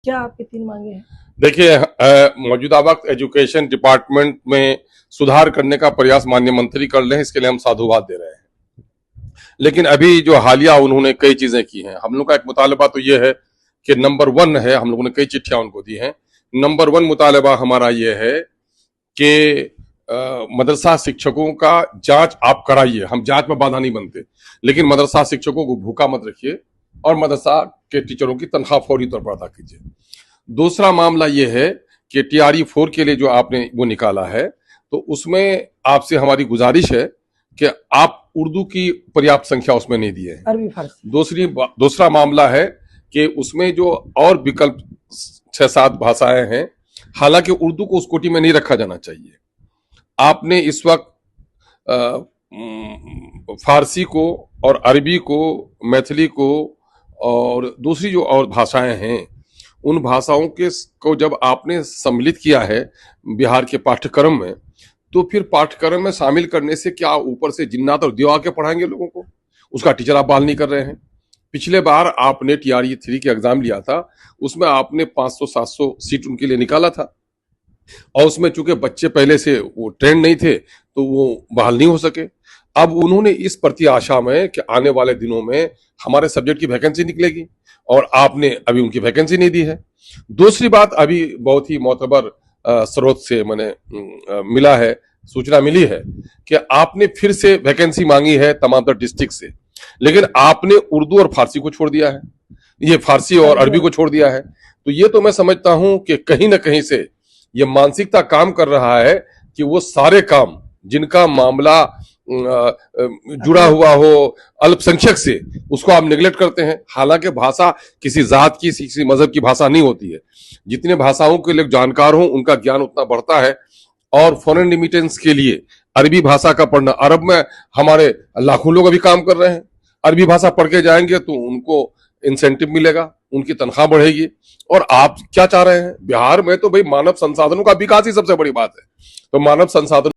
क्या आपकी 3 मांगे हैं? देखिए, मौजूदा वक्त एजुकेशन डिपार्टमेंट में सुधार करने का प्रयास माननीय मंत्री कर रहे हैं, इसके लिए हम साधुवाद दे रहे हैं। लेकिन अभी जो हालिया उन्होंने कई चीजें की हैं, हम लोग का एक मुतालबा तो ये है कि नंबर 1 है, हम लोगों ने कई चिट्ठियां उनको दी हैं। नंबर 1 मुतालबा हमारा ये है कि मदरसा शिक्षकों का जांच आप कराइए, हम जांच में बाधा नहीं बनते, लेकिन मदरसा शिक्षकों को भूखा मत रखिए और मदरसा के टीचरों की तनख्वाह फौरी तौर पर अदा कीजिए। दूसरा मामला यह है कि टीआरई 4 के लिए जो आपने वो निकाला है, तो उसमें आपसे हमारी गुजारिश है कि आप उर्दू की पर्याप्त संख्या उसमें नहीं दी है। अरबी फारसी। दूसरा मामला है कि उसमें जो और विकल्प 6-7 भाषाएं हैं, हालांकि उर्दू को उस कोटि में नहीं रखा जाना चाहिए। आपने इस वक्त फारसी को और अरबी को, मैथिली को और दूसरी जो और भाषाएं हैं, उन भाषाओं को जब आपने सम्मिलित किया है बिहार के पाठ्यक्रम में, तो फिर पाठ्यक्रम में शामिल करने से क्या ऊपर से जिन्नात और दिवा के पढ़ाएंगे लोगों को? उसका टीचर आप बहाल नहीं कर रहे हैं। पिछले बार आपने टीआरई 3 के एग्जाम लिया था, उसमें आपने 500-700 सीट उनके लिए निकाला था, और उसमें चूंकि बच्चे पहले से वो ट्रेंड नहीं थे तो वो बहाल नहीं हो सके। अब उन्होंने इस प्रति आशा में कि आने वाले दिनों में हमारे सब्जेक्ट की वैकेंसी निकलेगी, और आपने अभी उनकी वैकेंसी नहीं दी है। दूसरी बात, अभी बहुत ही मोतबर स्रोत से मैंने मिला है, सूचना मिली है कि आपने फिर से वैकेंसी मांगी है तमाम डिस्ट्रिक्ट से, लेकिन आपने उर्दू और फारसी को छोड़ दिया है, ये फारसी और अरबी को छोड़ दिया है। तो ये तो मैं समझता हूं कि कहीं ना कहीं से ये मानसिकता काम कर रहा है कि वो सारे काम जिनका मामला जुड़ा हुआ हो अल्पसंख्यक से, उसको आप निगलेक्ट करते हैं। हालांकि भाषा किसी जात की, किसी मजहब की भाषा नहीं होती है। जितने भाषाओं के लोग जानकार हों, उनका ज्ञान उतना बढ़ता है। और फॉरेन रिमिटेंस के लिए अरबी भाषा का पढ़ना, अरब में हमारे लाखों लोग अभी काम कर रहे हैं, अरबी भाषा पढ़ के जाएंगे तो उनको इंसेंटिव मिलेगा, उनकी तनख्वाह बढ़ेगी। और आप क्या चाह रहे हैं? बिहार में तो भाई मानव संसाधनों का विकास ही सबसे बड़ी बात है। तो मानव संसाधन